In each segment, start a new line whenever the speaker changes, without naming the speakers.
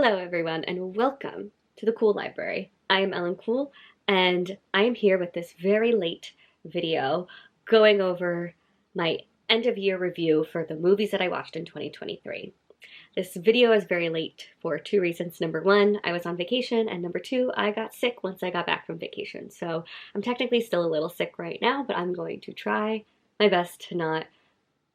Hello, everyone, and welcome to the Cool Library. I am Ellen Cool, and I am here with this very late video going over my end of year review for the movies that I watched in 2023. This video is very late for two reasons. Number one, I was on vacation, and number two, I got sick once I got back from vacation. So I'm technically still a little sick right now, but I'm going to try my best to not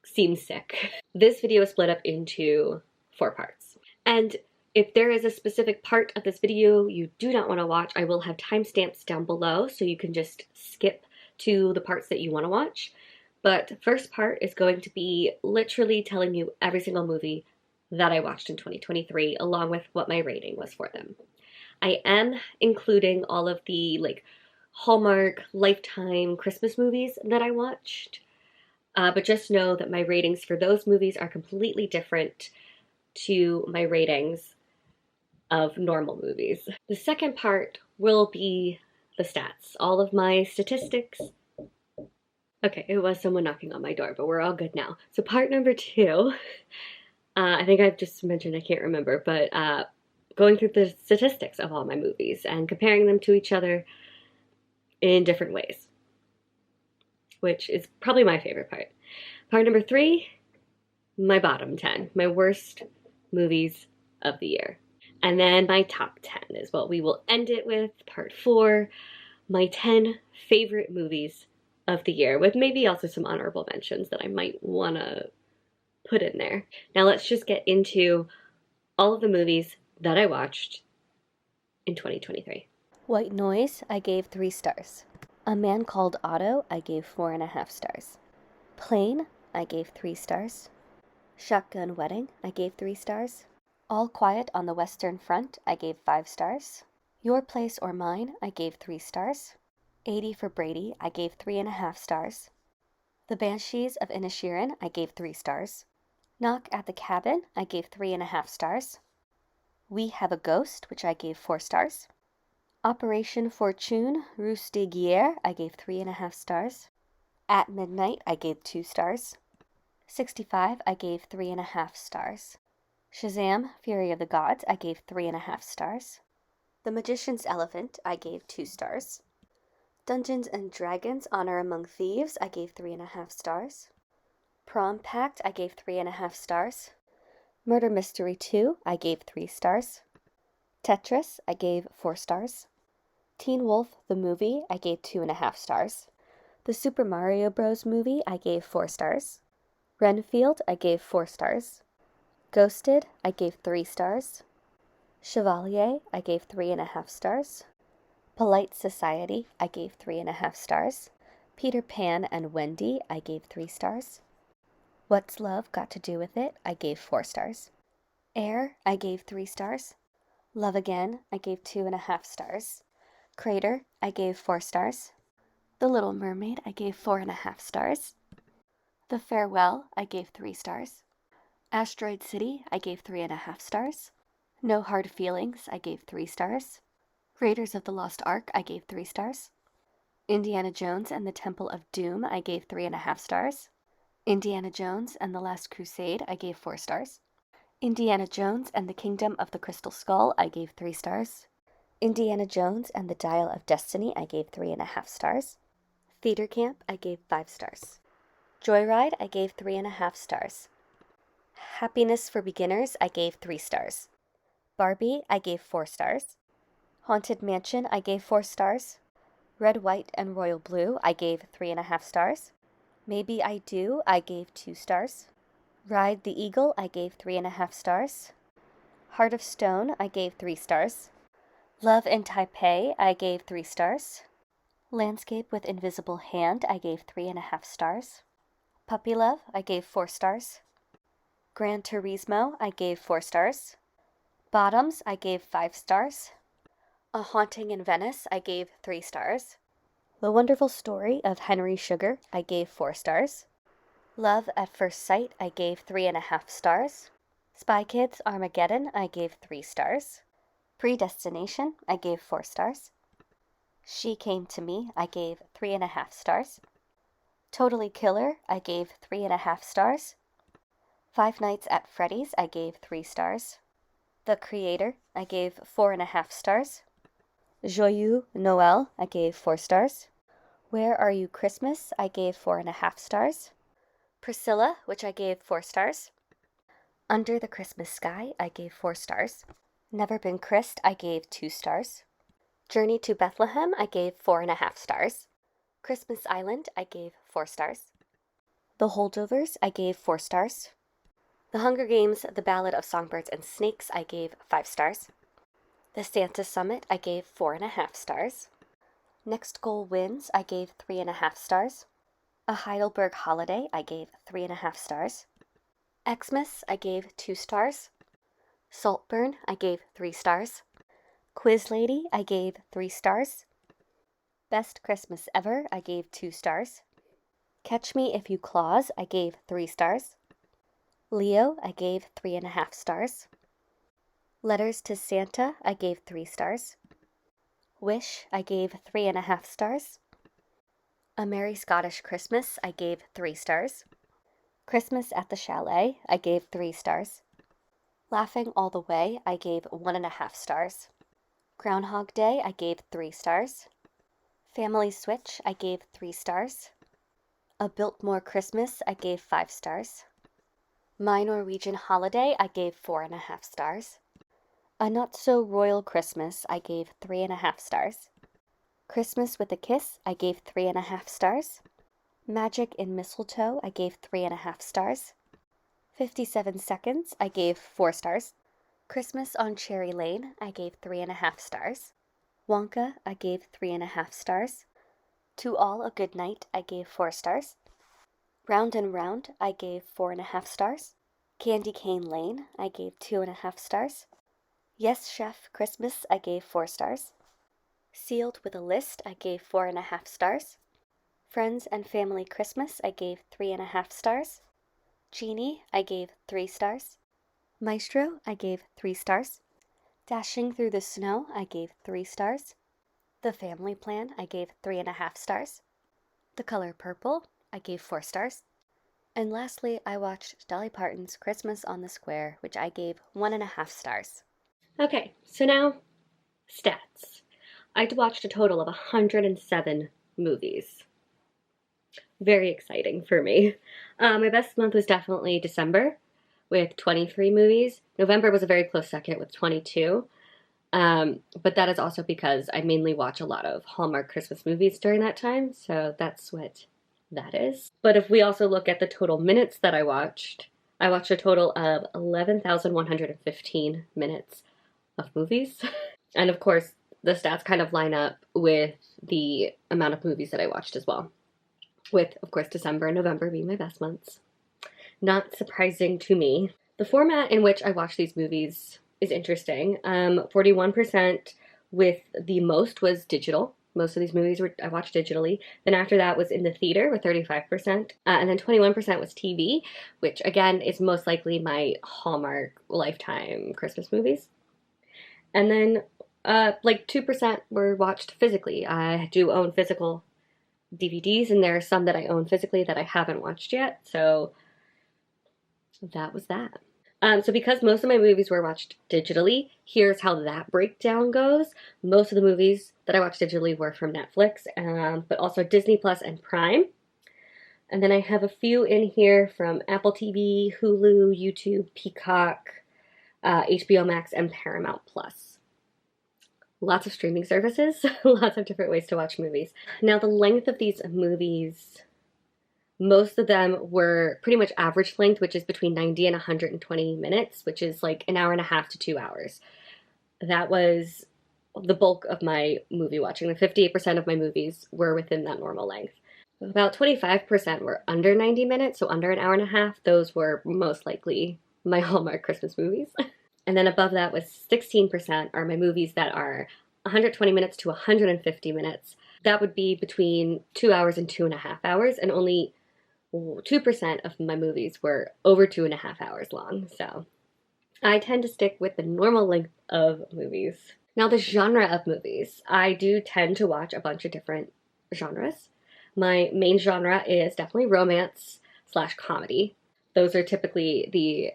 seem sick. This video is split up into 4 parts. And if there is a specific part of this video you do not want to watch, I will have timestamps down below so you can just skip to the parts that you want to watch. But the first part is going to be literally telling you every single movie that I watched in 2023, along with what my rating was for them. I am including all of the Hallmark, Lifetime Christmas movies that I watched. But just know that my ratings for those movies are completely different to my ratings of normal movies. The second part will be the stats, all of my statistics. Okay, it was someone knocking on my door, but we're all good now. So part number 2, I think I've just mentioned, I can't remember, but going through the statistics of all my movies and comparing them to each other in different ways, which is probably my favorite part. Part number 3, my bottom 10, my worst movies of the year. And then my top 10 is what we will end it with. Part 4, my 10 favorite movies of the year, with maybe also some honorable mentions that I might want to put in there. Now let's just get into all of the movies that I watched in 2023.
White Noise, I gave 3 stars. A Man Called Otto, I gave 4.5 stars. Plane, I gave 3 stars. Shotgun Wedding, I gave 3 stars. All Quiet on the Western Front, I gave 5 stars. Your Place or Mine, I gave 3 stars. 80 for Brady, I gave 3.5 stars. The Banshees of Inisherin, I gave 3 stars. Knock at the Cabin, I gave 3.5 stars. We Have a Ghost, which I gave 4 stars. Operation Fortune, Ruse de Guerre, I gave 3.5 stars. At Midnight, I gave 2 stars. 65, I gave 3.5 stars. Shazam! Fury of the Gods, I gave 3.5 stars. The Magician's Elephant, I gave 2 stars. Dungeons and Dragons: Honor Among Thieves, I gave 3.5 stars. Prom Pact, I gave 3.5 stars. Murder Mystery 2, I gave 3 stars. Tetris, I gave 4 stars. Teen Wolf, the movie, I gave 2.5 stars. The Super Mario Bros. Movie, I gave 4 stars. Renfield, I gave 4 stars. Ghosted, I gave 3 stars. Chevalier, I gave 3.5 stars. Polite Society, I gave 3.5 stars. Peter Pan and Wendy, I gave 3 stars. What's Love Got to Do with It, I gave 4 stars. Air, I gave 3 stars. Love Again, I gave 2.5 stars. Crater, I gave 4 stars. The Little Mermaid, I gave 4.5 stars. The Farewell, I gave 3 stars. Asteroid City, I gave 3.5 stars. No Hard Feelings, I gave 3 stars. Raiders of the Lost Ark, I gave 3 stars. Indiana Jones and the Temple of Doom, I gave 3.5 stars. Indiana Jones and the Last Crusade, I gave 4 stars. Indiana Jones and the Kingdom of the Crystal Skull, I gave 3 stars. Indiana Jones and the Dial of Destiny, I gave 3.5 stars. Theater Camp, I gave 5 stars. Joyride, I gave 3.5 stars. Happiness for Beginners, I gave 3 stars. Barbie, I gave 4 stars. Haunted Mansion, I gave 4 stars. Red, White, and Royal Blue, I gave 3.5 stars. Maybe I Do, I gave 2 stars. Ride the Eagle, I gave 3.5 stars. Heart of Stone, I gave 3 stars. Love in Taipei, I gave 3 stars. Landscape with Invisible Hand, I gave 3.5 stars. Puppy Love, I gave 4 stars. Gran Turismo, I gave 4 stars. Bottoms, I gave 5 stars. A Haunting in Venice, I gave 3 stars. The Wonderful Story of Henry Sugar, I gave 4 stars. Love at First Sight, I gave 3.5 stars. Spy Kids Armageddon, I gave 3 stars. Predestination, I gave 4 stars. She Came to Me, I gave 3.5 stars. Totally Killer, I gave 3.5 stars. Five Nights at Freddy's, I gave 3 stars. The Creator, I gave 4.5 stars. Joyeux Noël, I gave 4 stars. Where Are You Christmas, I gave 4.5 stars. Priscilla, which I gave 4 stars. Under the Christmas Sky, I gave 4 stars. Never Been Kissed, I gave 2 stars. Journey to Bethlehem, I gave 4.5 stars. Christmas Island, I gave 4 stars. The Holdovers, I gave 4 stars. The Hunger Games, The Ballad of Songbirds and Snakes, I gave 5 stars. The Santa Summit, I gave 4.5 stars. Next Goal Wins, I gave 3.5 stars. A Heidelberg Holiday, I gave 3.5 stars. Xmas, I gave 2 stars. Saltburn, I gave 3 stars. Quiz Lady, I gave 3 stars. Best Christmas Ever, I gave 2 stars. Catch Me If You Claus, I gave 3 stars. Leo, I gave 3.5 stars. Letters to Santa, I gave 3 stars. Wish, I gave 3.5 stars. A Merry Scottish Christmas, I gave 3 stars. Christmas at the Chalet, I gave 3 stars. Laughing All the Way, I gave 1.5 stars. Groundhog Day, I gave 3 stars. Family Switch, I gave 3 stars. A Biltmore Christmas, I gave 5 stars. My Norwegian Holiday, I gave 4.5 stars. A Not So Royal Christmas, I gave 3.5 stars. Christmas with a Kiss, I gave 3.5 stars. Magic in Mistletoe, I gave 3.5 stars. 57 Seconds, I gave 4 stars. Christmas on Cherry Lane, I gave 3.5 stars. Wonka, I gave 3.5 stars. To All a Good Night, I gave 4 stars. Round and Round, I gave 4.5 stars. Candy Cane Lane, I gave 2.5 stars. Yes Chef Christmas, I gave 4 stars. Sealed with a List, I gave 4.5 stars. Friends and Family Christmas, I gave 3.5 stars. Genie, I gave 3 stars. Maestro, I gave 3 stars. Dashing Through the Snow, I gave 3 stars. The Family Plan, I gave 3.5 stars. The Color Purple, I gave 4 stars. And lastly, I watched Dolly Parton's Christmas on the Square, which I gave 1.5 stars.
Okay, so now stats. I watched a total of 107 movies. Very exciting for me. My best month was definitely December with 23 movies. November was a very close second with 22. But that is also because I mainly watch a lot of Hallmark Christmas movies during that time, so that's what that is. But if we also look at the total minutes that I watched a total of 11,115 minutes of movies. And of course, the stats kind of line up with the amount of movies that I watched as well. With, of course, December and November being my best months. Not surprising to me. The format in which I watch these movies is interesting. 41% with the most was digital. Most of these movies I watched digitally. Then after that was in the theater with 35%. And then 21% was TV, which again is most likely my Hallmark Lifetime Christmas movies. And then like 2% were watched physically. I do own physical DVDs, and there are some that I own physically that I haven't watched yet. So that was that. So because most of my movies were watched digitally, here's how that breakdown goes. Most of the movies that I watched digitally were from Netflix, but also Disney Plus and Prime. And then I have a few in here from Apple TV, Hulu, YouTube, Peacock, HBO Max, and Paramount Plus. Lots of streaming services, lots of different ways to watch movies. Now the length of these movies, most of them were pretty much average length, which is between 90 and 120 minutes, which is like an hour and a half to 2 hours. That was the bulk of my movie watching. The 58% of my movies were within that normal length. About 25% were under 90 minutes, so under an hour and a half. Those were most likely my Hallmark Christmas movies. And then above that was 16% are my movies that are 120 minutes to 150 minutes. That would be between 2 hours and 2.5 hours, and only 2% of my movies were over 2.5 hours long. So I tend to stick with the normal length of movies. Now the genre of movies. I do tend to watch a bunch of different genres. My main genre is definitely romance / comedy. Those are typically the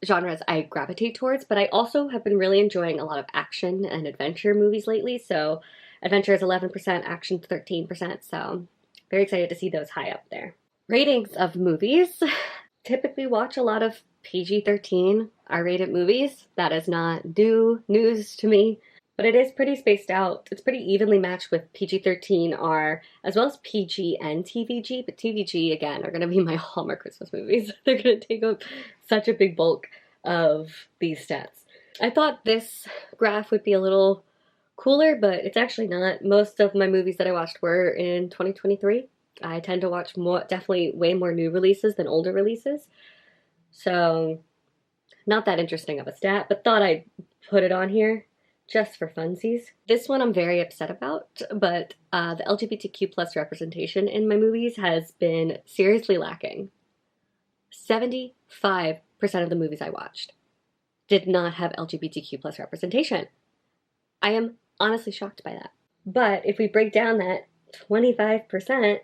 genres I gravitate towards, but I also have been really enjoying a lot of action and adventure movies lately. So adventure is 11%, action 13%. So very excited to see those high up there. Ratings of movies. Typically watch a lot of PG-13 R-rated movies. That is not new news to me, but it is pretty spaced out. It's pretty evenly matched with PG-13 R as well as PG and TVG, but TVG again are going to be my Hallmark Christmas movies. They're going to take up such a big bulk of these stats. I thought this graph would be a little cooler, but it's actually not. Most of my movies that I watched were in 2023. I tend to watch more, definitely way more new releases than older releases. So not that interesting of a stat, but thought I'd put it on here just for funsies. This one I'm very upset about, but the LGBTQ plus representation in my movies has been seriously lacking. 75% of the movies I watched did not have LGBTQ plus representation. I am honestly shocked by that. But if we break down that 25%,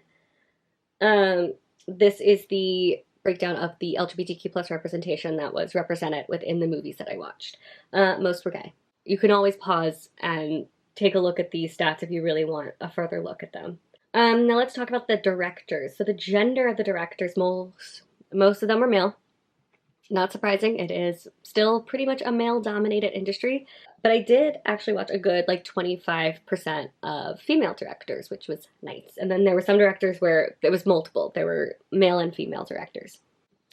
this is the breakdown of the LGBTQ plus representation that was represented within the movies that I watched. Most were gay. You can always pause and take a look at these stats if you really want a further look at them. Now let's talk about the directors. So the gender of the directors, most of them are male. Not surprising, it is still pretty much a male-dominated industry, but I did actually watch a good 25% of female directors, which was nice. And then there were some directors where it was multiple. There were male and female directors.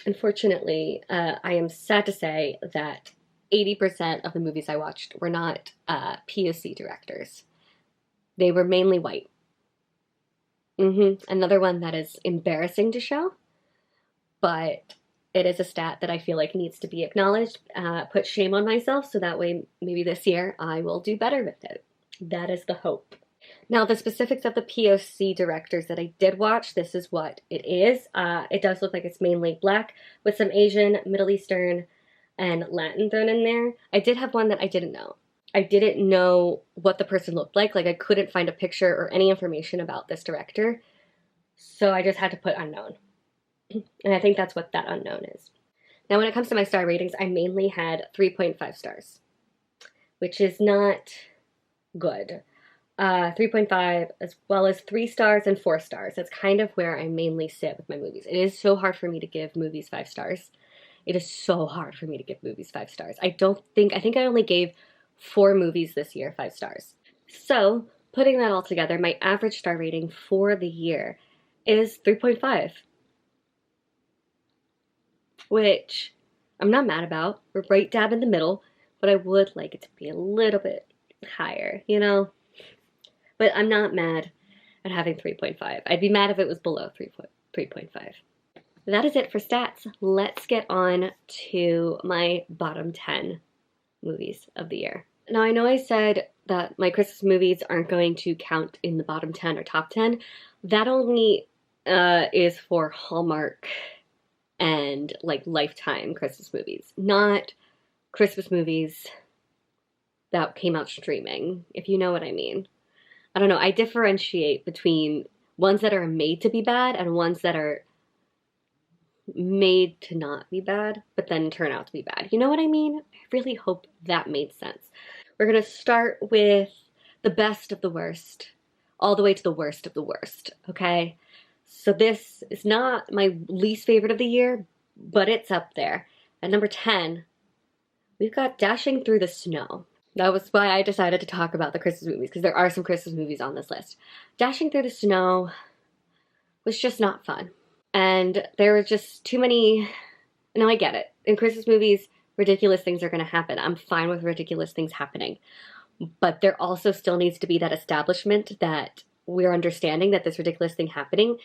Unfortunately, I am sad to say that 80% of the movies I watched were not POC directors. They were mainly white. Another one that is embarrassing to show, but it is a stat that I feel like needs to be acknowledged, put shame on myself, so that way maybe this year I will do better with it. That is the hope. Now, the specifics of the POC directors that I did watch, this is what it is. It does look like it's mainly Black with some Asian, Middle Eastern, and Latin thrown in there. I did have one that I didn't know. I didn't know what the person looked like. I couldn't find a picture or any information about this director, so I just had to put unknown. And I think that's what that unknown is. Now, when it comes to my star ratings, I mainly had 3.5 stars, which is not good. 3.5 as well as 3 stars and 4 stars. That's kind of where I mainly sit with my movies. It is so hard for me to give movies 5 stars. It is so hard for me to give movies 5 stars. I think I only gave 4 movies this year 5 stars. So, putting that all together, my average star rating for the year is 3.5. Which I'm not mad about. We're right dab in the middle, but I would like it to be a little bit higher, you know? But I'm not mad at having 3.5. I'd be mad if it was below 3.5. That is it for stats. Let's get on to my bottom 10 movies of the year. Now, I know I said that my Christmas movies aren't going to count in the bottom 10 or top 10. That only is for Hallmark and Lifetime Christmas movies, not Christmas movies that came out streaming, if you know what I mean. I don't know, I differentiate between ones that are made to be bad and ones that are made to not be bad, but then turn out to be bad. You know what I mean? I really hope that made sense. We're gonna start with the best of the worst, all the way to the worst of the worst, okay? So this is not my least favorite of the year, but it's up there. At number 10, we've got Dashing Through the Snow. That was why I decided to talk about the Christmas movies, because there are some Christmas movies on this list. Dashing Through the Snow was just not fun. And there were just too many... No, I get it. In Christmas movies, ridiculous things are going to happen. I'm fine with ridiculous things happening. But there also still needs to be that establishment that we're understanding that this ridiculous thing happening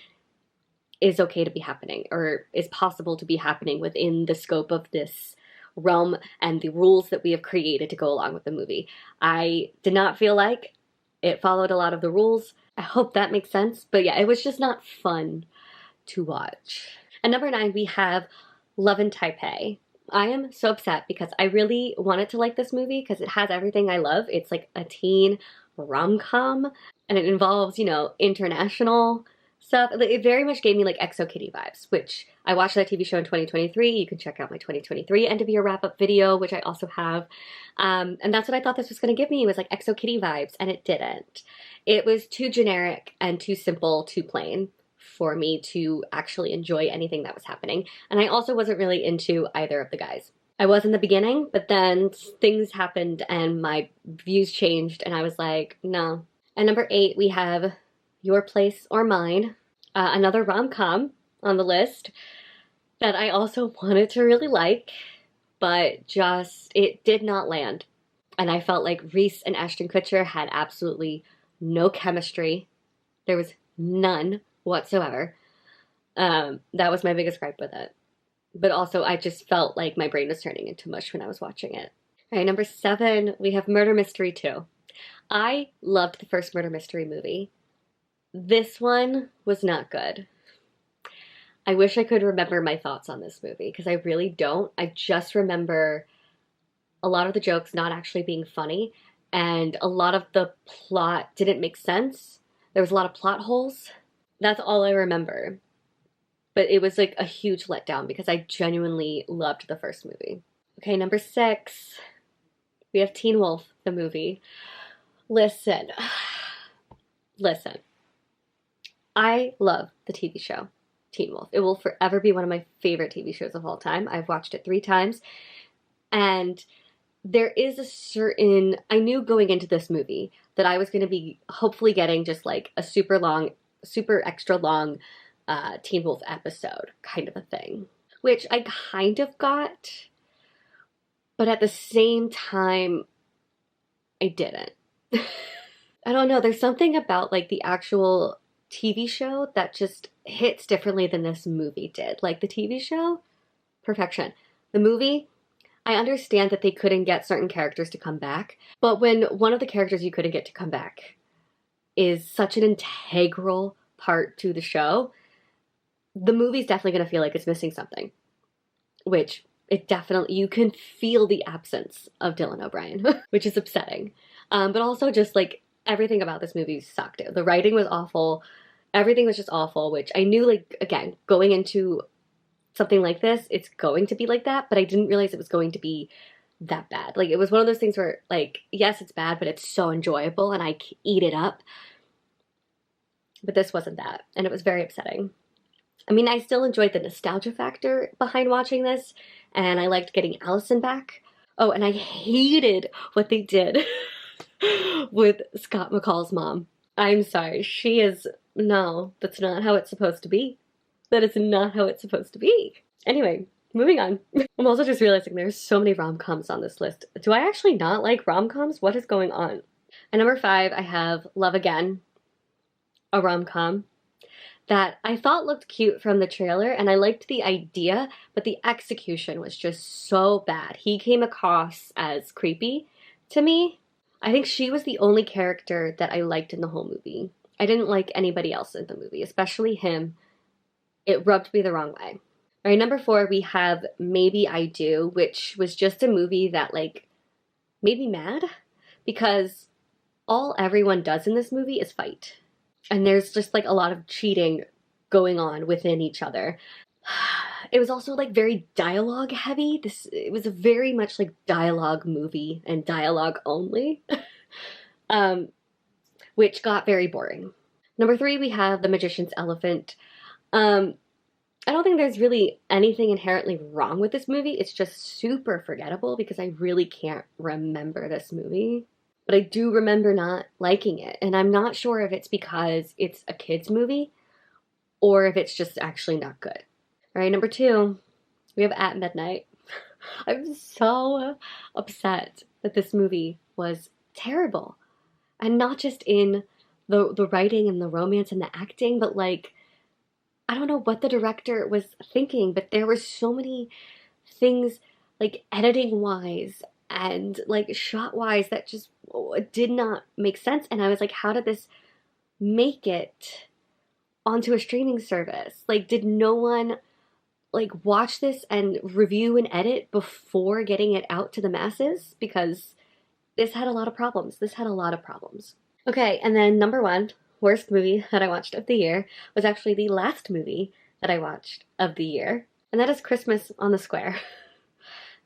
is okay to be happening, or is possible to be happening within the scope of this realm and the rules that we have created to go along with the movie. I did not feel like it followed a lot of the rules. I hope that makes sense. But yeah, it was just not fun to watch. At number 9, we have Love in Taipei. I am so upset because I really wanted to like this movie because it has everything I love. It's like a teen rom-com and it involves, international stuff. It very much gave me like XO Kitty vibes, which I watched that TV show in 2023. You can check out my 2023 end of year wrap up video, which I also have. And that's what I thought this was going to give me. It was like Exo Kitty vibes, and it didn't. It was too generic and too simple, too plain for me to actually enjoy anything that was happening. And I also wasn't really into either of the guys. I was in the beginning, but then things happened and my views changed, and I was like, no. At number 8, we have Your Place or Mine, another rom-com on the list that I also wanted to really like, but just, it did not land. And I felt like Reese and Ashton Kutcher had absolutely no chemistry. There was none whatsoever. That was my biggest gripe with it. But also, I just felt like my brain was turning into mush when I was watching it. All right, number 7, we have Murder Mystery 2. I loved the first Murder Mystery movie. This one was not good. I wish I could remember my thoughts on this movie, because I really don't. I just remember a lot of the jokes not actually being funny, and a lot of the plot didn't make sense. There was a lot of plot holes. That's all I remember. But it was like a huge letdown because I genuinely loved the first movie. Okay, number 6, we have Teen Wolf, the movie. Listen. I love the TV show Teen Wolf. It will forever be one of my favorite TV shows of all time. I've watched it 3 times. And there is a certain, I knew going into this movie that I was going to be hopefully getting just like a super extra long Teen Wolf episode kind of a thing, which I kind of got, but at the same time, I didn't. I don't know, there's something about like the actual TV show that just hits differently than this movie did. Like the TV show, perfection. The movie, I understand that they couldn't get certain characters to come back, but when one of the characters you couldn't get to come back is such an integral part to the show, the movie's definitely going to feel like it's missing something, which it definitely, you can feel the absence of Dylan O'Brien, which is upsetting. But also just like everything about this movie sucked. The writing was awful. Everything was just awful, which I knew, like, again, going into something like this, it's going to be like that, but I didn't realize it was going to be that bad. Like, it was one of those things where, like, yes, it's bad, but it's so enjoyable and I eat it up. But this wasn't that, and it was very upsetting. I mean, I still enjoyed the nostalgia factor behind watching this, and I liked getting Allison back. Oh, and I hated what they did with Scott McCall's mom. I'm sorry, she is, no, that's not how it's supposed to be. That is not how it's supposed to be. Anyway, moving on. I'm also just realizing there's so many rom-coms on this list. Do I actually not like rom-coms? What is going on? At number 5, I have Love Again, a rom-com that I thought looked cute from the trailer, and I liked the idea, but the execution was just so bad. He came across as creepy to me. I think she was the only character that I liked in the whole movie. I didn't like anybody else in the movie, especially him. It rubbed me the wrong way. All right, number 4, we have Maybe I Do, which was just a movie that, like, made me mad because all everyone does in this movie is fight. And there's just, like, a lot of cheating going on within each other. It was also, like, very dialogue heavy. It was a very much, like, dialogue movie and dialogue only, which got very boring. Number 3, we have The Magician's Elephant. I don't think there's really anything inherently wrong with this movie. It's just super forgettable because I really can't remember this movie. But I do remember not liking it. And I'm not sure if it's because it's a kid's movie or if it's just actually not good. All right, number 2, we have At Midnight. I'm so upset that this movie was terrible. And not just in the writing and the romance and the acting, but like, I don't know what the director was thinking, but there were so many things, like editing-wise and like shot-wise, that just did not make sense. And I was like, how did this make it onto a streaming service? Like, did no one like watch this and review and edit before getting it out to the masses? Because this had a lot of problems. Okay, and then number 1, worst movie that I watched of the year was actually the last movie that I watched of the year, and that is Christmas on the Square.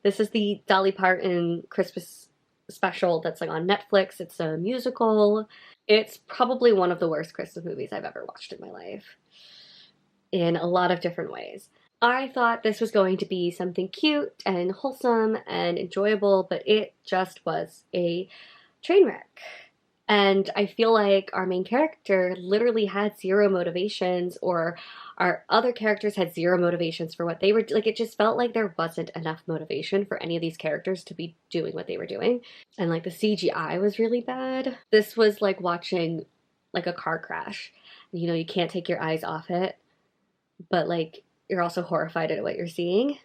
This is the Dolly Parton Christmas special that's like on Netflix. It's a musical. It's probably one of the worst Christmas movies I've ever watched in my life, in a lot of different ways. I thought this was going to be something cute and wholesome and enjoyable, but it just was a train wreck. And I feel like our main character literally had zero motivations, or our other characters had zero motivations for what they were like. It just felt like there wasn't enough motivation for any of these characters to be doing what they were doing. And like the CGI was really bad. This was like watching like a car crash. You know, you can't take your eyes off it, but like you're also horrified at what you're seeing.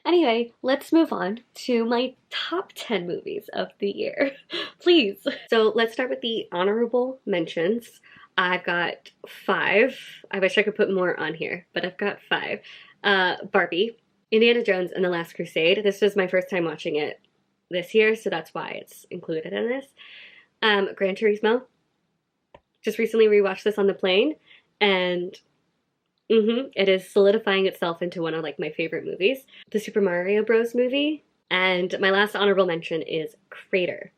Anyway, let's move on to my top 10 movies of the year, please. So let's start with the honorable mentions. I've got 5. I wish I could put more on here, but I've got 5. Barbie, Indiana Jones and the Last Crusade. This was my first time watching it this year, so that's why it's included in this. Gran Turismo. Just recently rewatched this on the plane, and it is solidifying itself into one of like my favorite movies. The Super Mario Bros. Movie. And my last honorable mention is Crater.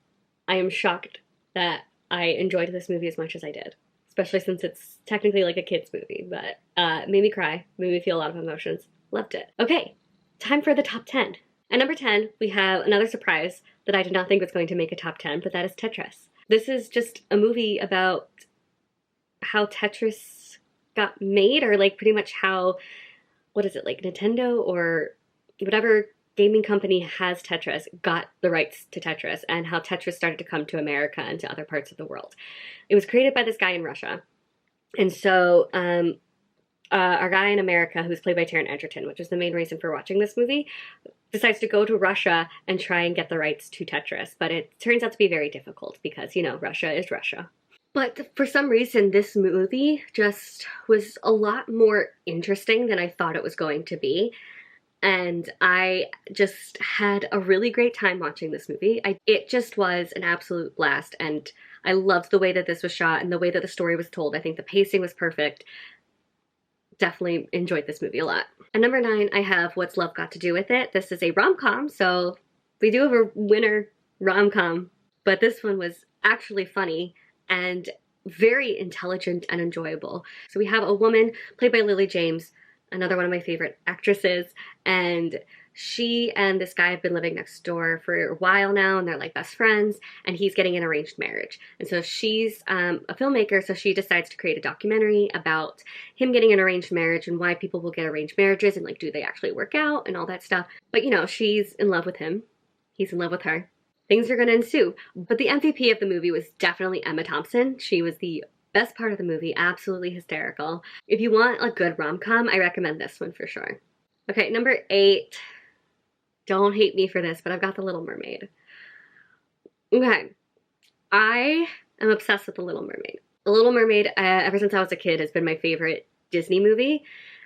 I am shocked that I enjoyed this movie as much as I did, especially since it's technically like a kid's movie, but made me cry, made me feel a lot of emotions. Loved it. Okay, time for the top 10. At number 10, we have another surprise that I did not think was going to make a top 10, but that is Tetris. This is just a movie about how Tetris got made, or like pretty much how, what is it, like Nintendo or whatever gaming company has Tetris got the rights to Tetris, and how Tetris started to come to America and to other parts of the world. It was created by this guy in Russia. And so our guy in America, who's played by Taron Egerton, which is the main reason for watching this movie, decides to go to Russia and try and get the rights to Tetris. But it turns out to be very difficult because, you know, Russia is Russia. But for some reason, this movie just was a lot more interesting than I thought it was going to be. And I just had a really great time watching this movie. It just was an absolute blast, and I loved the way that this was shot and the way that the story was told. I think the pacing was perfect. Definitely enjoyed this movie a lot. At number 9, I have What's Love Got to Do With It. This is a rom-com, so we do have a winner rom-com, but this one was actually funny and very intelligent and enjoyable. So we have a woman played by Lily James, another one of my favorite actresses, and she and this guy have been living next door for a while now, and they're like best friends, and he's getting an arranged marriage. And so she's a filmmaker, so she decides to create a documentary about him getting an arranged marriage and why people will get arranged marriages, and like, do they actually work out and all that stuff. But you know, she's in love with him, he's in love with her. Things are gonna ensue. But the MVP of the movie was definitely Emma Thompson. She was the best part of the movie, absolutely hysterical. If you want a good rom-com, I recommend this one for sure. Okay, number 8. Don't hate me for this, but I've got The Little Mermaid. Okay, I am obsessed with The Little Mermaid. The Little Mermaid, ever since I was a kid, has been my favorite Disney movie.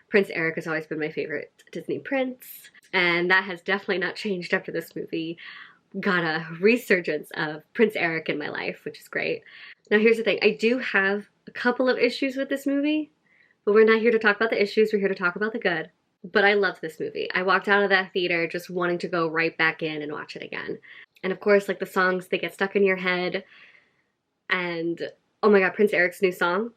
Prince Eric has always been my favorite Disney prince, and that has definitely not changed after this movie. Got a resurgence of Prince Eric in my life, which is great. Now here's the thing, I do have a couple of issues with this movie, but we're not here to talk about the issues, we're here to talk about the good. But I loved this movie. I walked out of that theater just wanting to go right back in and watch it again. And of course, like the songs, they get stuck in your head. And oh my god, Prince Eric's new song,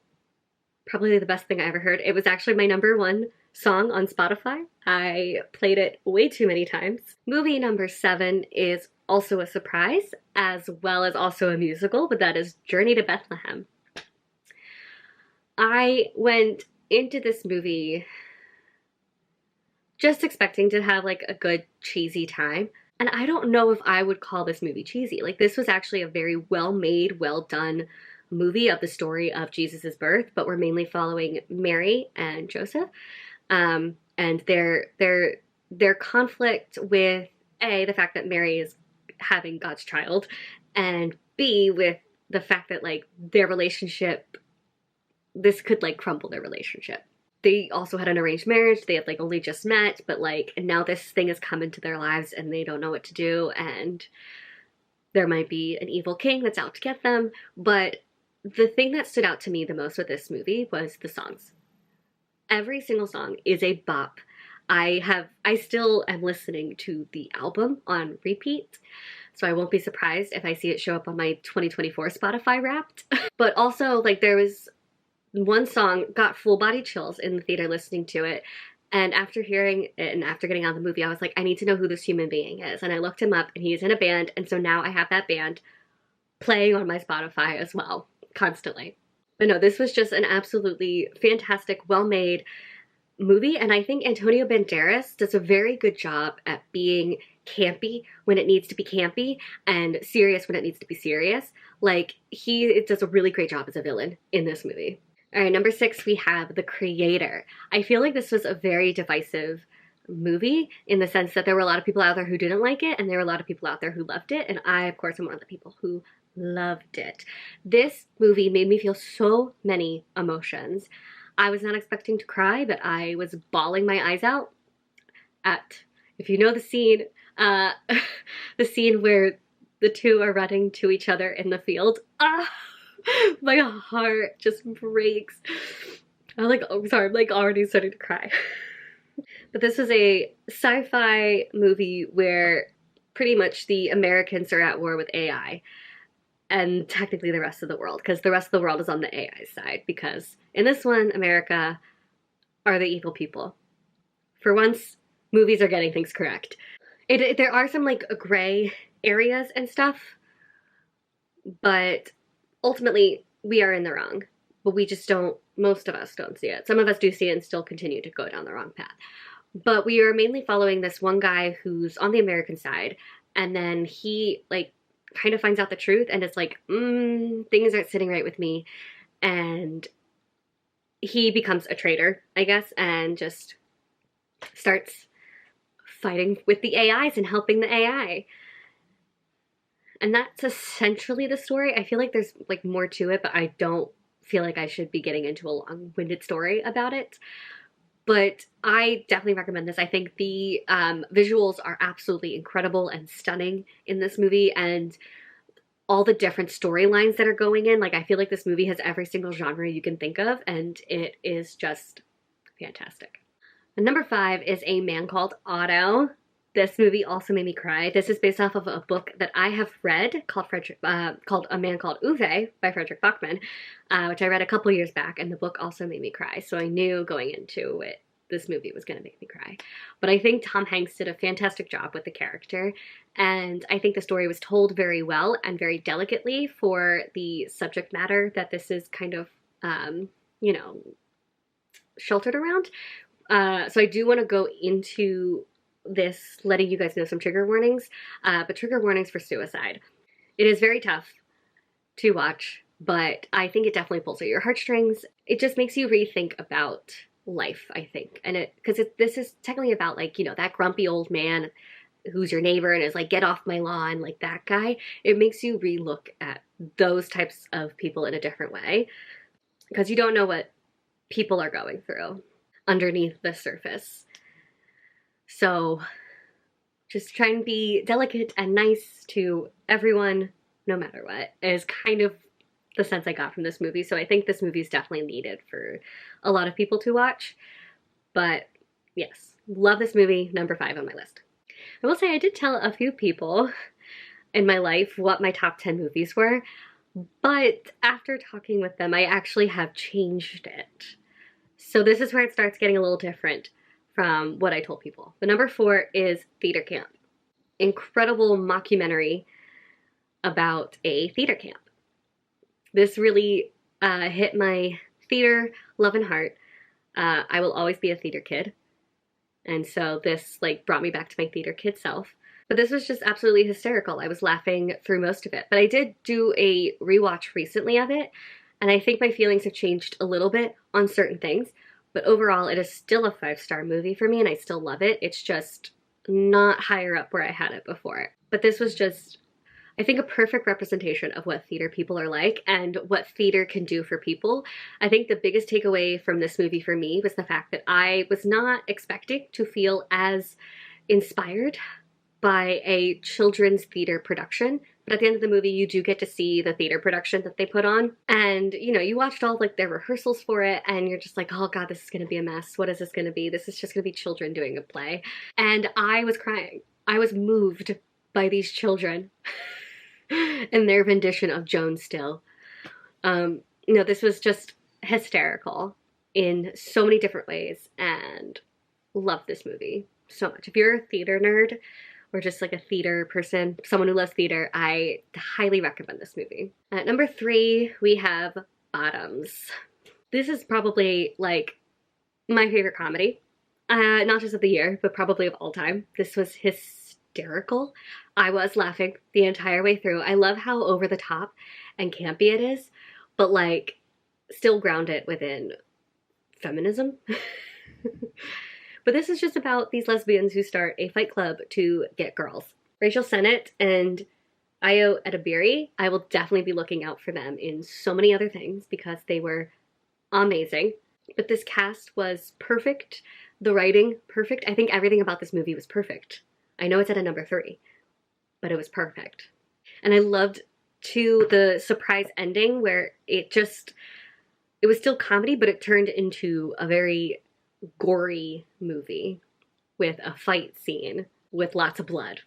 probably the best thing I ever heard. It was actually my number 1 song on Spotify. I played it way too many times. Movie number 7 is also a surprise, as well as also a musical, but that is Journey to Bethlehem. I went into this movie just expecting to have like a good cheesy time. And I don't know if I would call this movie cheesy. Like, this was actually a very well-made, well-done movie of the story of Jesus's birth, but we're mainly following Mary and Joseph, and their conflict with A, the fact that Mary is having God's child, and B, with the fact that like their relationship, this could like crumble their relationship. They also had an arranged marriage. They had like only just met, but like now this thing has come into their lives and they don't know what to do, and there might be an evil king that's out to get them. But the thing that stood out to me the most with this movie was the songs. Every single song is a bop. I still am listening to the album on repeat, so I won't be surprised if I see it show up on my 2024 Spotify Wrapped. But also, like, there was one song, got full body chills in the theater listening to it. And after hearing it and after getting out of the movie, I was like, I need to know who this human being is. And I looked him up, and he's in a band. And so now I have that band playing on my Spotify as well, constantly. But no, this was just an absolutely fantastic, well-made movie. And I think Antonio Banderas does a very good job at being campy when it needs to be campy and serious when it needs to be serious. Like, he does a really great job as a villain in this movie. All right, number 6, we have The Creator. I feel like this was a very divisive movie in the sense that there were a lot of people out there who didn't like it, and there were a lot of people out there who loved it, and I, of course, am one of the people who loved it. This movie made me feel so many emotions. I was not expecting to cry, but I was bawling my eyes out at, if you know the scene, the scene where the two are running to each other in the field. My heart just breaks. I'm like, oh, sorry, I'm like already starting to cry. But this was a sci-fi movie where pretty much the Americans are at war with AI. And technically the rest of the world, because the rest of the world is on the AI side, because in this one, America are the evil people. For once, movies are getting things correct. There are some like gray areas and stuff, but ultimately we are in the wrong. But we just don't, most of us don't see it. Some of us do see it and still continue to go down the wrong path. But we are mainly following this one guy who's on the American side, and then he like kind of finds out the truth, and it's like, things aren't sitting right with me, and he becomes a traitor, I guess, and just starts fighting with the AIs and helping the AI. And that's essentially the story. I feel like there's like more to it, but I don't feel like I should be getting into a long-winded story about it. But I definitely recommend this. I think the visuals are absolutely incredible and stunning in this movie, and all the different storylines that are going in. Like, I feel like this movie has every single genre you can think of, and it is just fantastic. And number 5 is A Man Called Otto. This movie also made me cry. This is based off of a book that I have read called A Man Called Uwe by Frederick Bachman, which I read a couple years back, and the book also made me cry. So I knew going into it this movie was going to make me cry. But I think Tom Hanks did a fantastic job with the character, and I think the story was told very well and very delicately for the subject matter that this is kind of, you know, sheltered around. So I do want to go into this letting you guys know some trigger warnings, but trigger warnings for suicide. It is very tough to watch, but I think it definitely pulls at your heartstrings. It just makes you rethink about life, I think. And because this is technically about, like, you know, that grumpy old man who's your neighbor and is like, get off my lawn, like that guy. It makes you relook at those types of people in a different way, because you don't know what people are going through underneath the surface. So just try and be delicate and nice to everyone, no matter what, is kind of the sense I got from this movie. So I think this movie is definitely needed for a lot of people to watch. But yes, love this movie, number 5 on my list. I will say I did tell a few people in my life what my top 10 movies were, but after talking with them, I actually have changed it. So this is where it starts getting a little different from what I told people. The number 4 is Theater Camp. Incredible mockumentary about a theater camp. This really hit my theater love and heart. I will always be a theater kid. And so this like brought me back to my theater kid self. But this was just absolutely hysterical. I was laughing through most of it. But I did do a rewatch recently of it, and I think my feelings have changed a little bit on certain things. But overall, it is still a 5-star movie for me, and I still love it. It's just not higher up where I had it before. But this was just, I think, a perfect representation of what theater people are like and what theater can do for people. I think the biggest takeaway from this movie for me was the fact that I was not expecting to feel as inspired by a children's theater production But at the end of the movie, you do get to see the theater production that they put on. And, you know, you watched all like their rehearsals for it and you're just like, oh God, this is going to be a mess. What is this going to be? This is just going to be children doing a play. And I was crying. I was moved by these children and their rendition of Joan Still. You know, this was just hysterical in so many different ways and love this movie so much. If you're a theater nerd or just like a theater person, someone who loves theater, I highly recommend this movie. At number 3, we have Bottoms. This is probably like my favorite comedy, not just of the year, but probably of all time. This was hysterical. I was laughing the entire way through. I love how over the top and campy it is, but like still grounded within feminism. But this is just about these lesbians who start a fight club to get girls. Rachel Sennett and Ayo Edebiri, I will definitely be looking out for them in so many other things because they were amazing. But this cast was perfect. The writing, perfect. I think everything about this movie was perfect. I know it's at a number 3, but it was perfect. And I loved, too, the surprise ending where it was still comedy, but it turned into a very gory movie with a fight scene with lots of blood.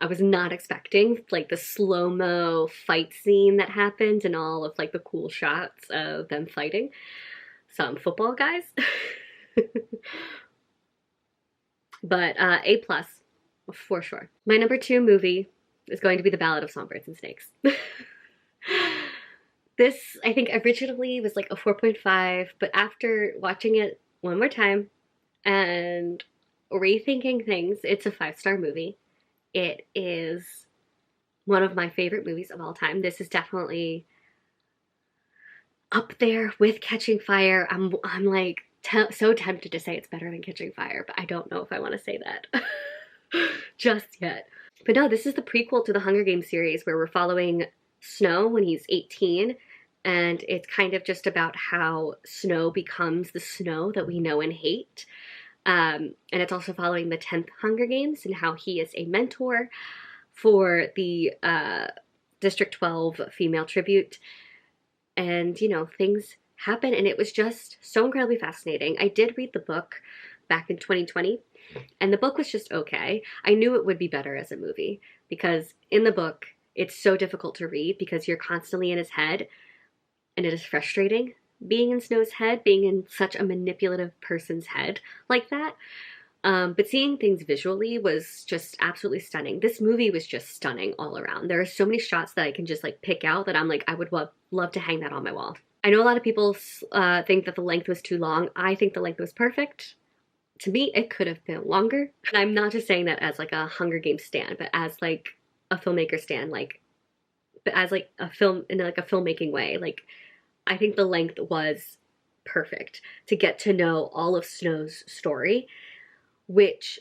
I was not expecting like the slow-mo fight scene that happened and all of like the cool shots of them fighting. Some football guys. But A+ for sure. My number 2 movie is going to be The Ballad of Songbirds and Snakes. This, I think, originally was like a 4.5, but after watching it one more time and rethinking things, it's a 5-star movie. It is one of my favorite movies of all time. This is definitely up there with Catching Fire. I'm like so tempted to say it's better than Catching Fire, but I don't know if I want to say that just yet. But no, this is the prequel to the Hunger Games series where we're following Snow when he's 18. And it's kind of just about how Snow becomes the Snow that we know and hate. And it's also following the 10th Hunger Games and how he is a mentor for the District 12 female tribute. And, you know, things happen and it was just so incredibly fascinating. I did read the book back in 2020 and the book was just okay. I knew it would be better as a movie because in the book, it's so difficult to read because you're constantly in his head. And it is frustrating being in Snow's head, being in such a manipulative person's head like that. But seeing things visually was just absolutely stunning. This movie was just stunning all around. There are so many shots that I can just like pick out that I'm like, I would love to hang that on my wall. I know a lot of people think that the length was too long. I think the length was perfect. To me, it could have been longer. And I'm not just saying that as like a Hunger Games stan, but as like a filmmaker stan, like, but as like a film in like a filmmaking way, like, I think the length was perfect to get to know all of Snow's story, which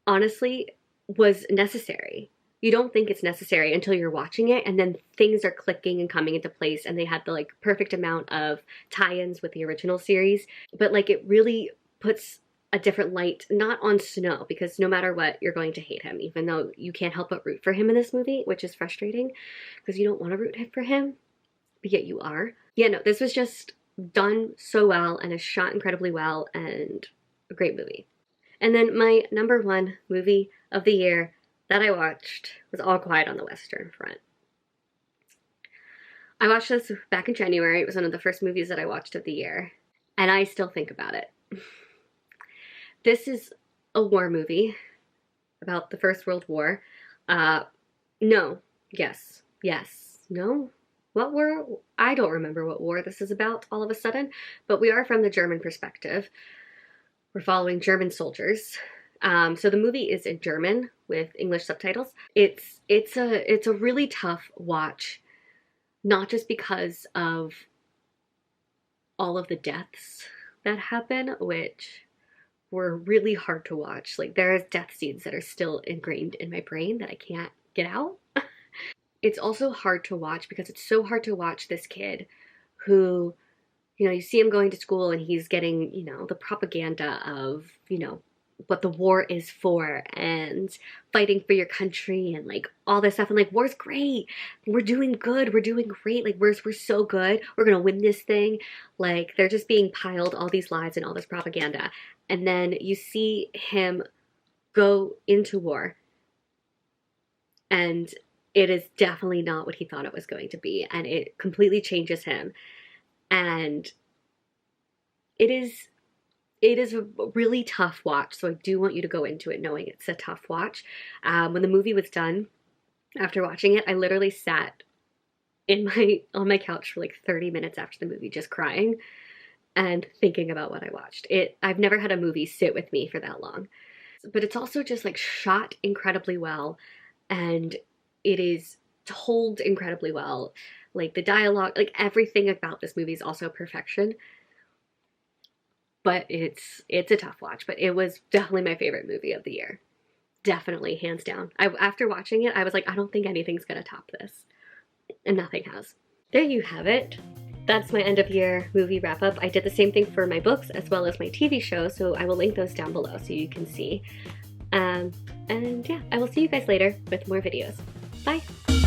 honestly was necessary. You don't think it's necessary until you're watching it and then things are clicking and coming into place and they had the like perfect amount of tie-ins with the original series. But like it really puts a different light, not on Snow, because no matter what, you're going to hate him, even though you can't help but root for him in this movie, which is frustrating because you don't want to root for him, but yet you are. Yeah, no, this was just done so well and is shot incredibly well and a great movie. And then my number 1 movie of the year that I watched was All Quiet on the Western Front. I watched this back in January. It was one of the first movies that I watched of the year, and I still think about it. This is a war movie about the First World War. No, yes, no. What war? I don't remember what war this is about all of a sudden, but we are from the German perspective. We're following German soldiers. So the movie is in German with English subtitles. It's a really tough watch, not just because of all of the deaths that happen, which were really hard to watch. Like there are death scenes that are still ingrained in my brain that I can't get out. It's also hard to watch because it's so hard to watch this kid who, you know, you see him going to school and he's getting, you know, the propaganda of, you know, what the war is for and fighting for your country and like all this stuff. And like, war's great. We're doing good. We're doing great. Like, we're so good. We're going to win this thing. Like, they're just being piled all these lies and all this propaganda. And then you see him go into war, and it is definitely not what he thought it was going to be. And it completely changes him. And it is a really tough watch, so I do want you to go into it knowing it's a tough watch. When the movie was done, after watching it, I literally sat on my couch for like 30 minutes after the movie, just crying and thinking about what I watched. I've never had a movie sit with me for that long. But it's also just like shot incredibly well, and it is told incredibly well. Like the dialogue, like everything about this movie is also perfection. But it's a tough watch, but it was definitely my favorite movie of the year. Definitely, hands down. After watching it, I was like, I don't think anything's gonna top this. And nothing has. There you have it. That's my end of year movie wrap up. I did the same thing for my books as well as my TV show, so I will link those down below so you can see. And yeah, I will see you guys later with more videos. Bye!